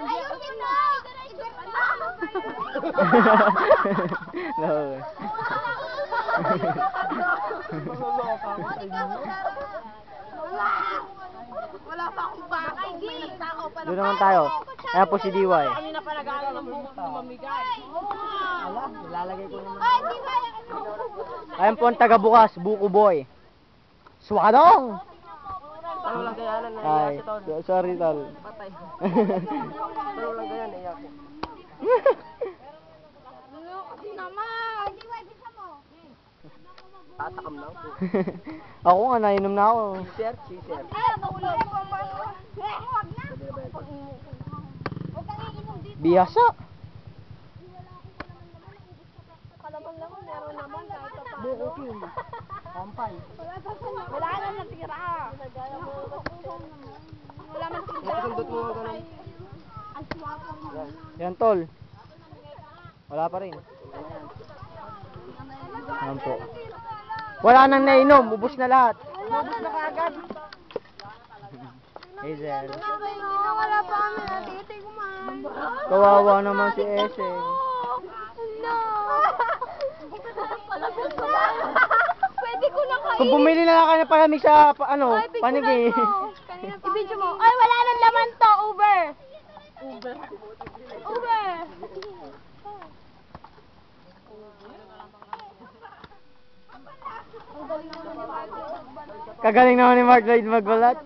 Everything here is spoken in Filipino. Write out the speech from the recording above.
Ayusin mo! No. Wala pa akong bakay. Doon naman tayo. Ayan po si DY. Kanina pa nag-aaral ng buhok na mamigay. Wala, nilalagay ko naman. Ay, di ba? Ayan po ang taga-bukas, Buko Boy. Swadong! Ano lang kaya na Ay, sorry tol. patay. Ano lang kaya naiyak ko. Kasi naman. Di ba, bisa mo? Tatakam lang po. Ako nga, nainom na ako. Cheer, cheer. Ay, mahulog ko ba? Huwag na. Huwag kang iinom dito. Biyasa. Kalamang naman, meron naman. Buko king. Kampay. Wala na natira. Wala man natira. Napasundot mo nga ganun. Ang suwapo mo. Yan tol. Wala pa rin. Yan po. Wala nang nainom, ubos na lahat. Ubus na kagad. Hazel. Wala pa kami natitig man. Kawawa naman si Ese. No. Pwede ko na kainin. Kung bumili na lang kayo ng palamig sa panigi. I-video mo. Ay, wala nang laman to. Uber. Uber. Kagaling naman ni Mark Lloyd magbalat.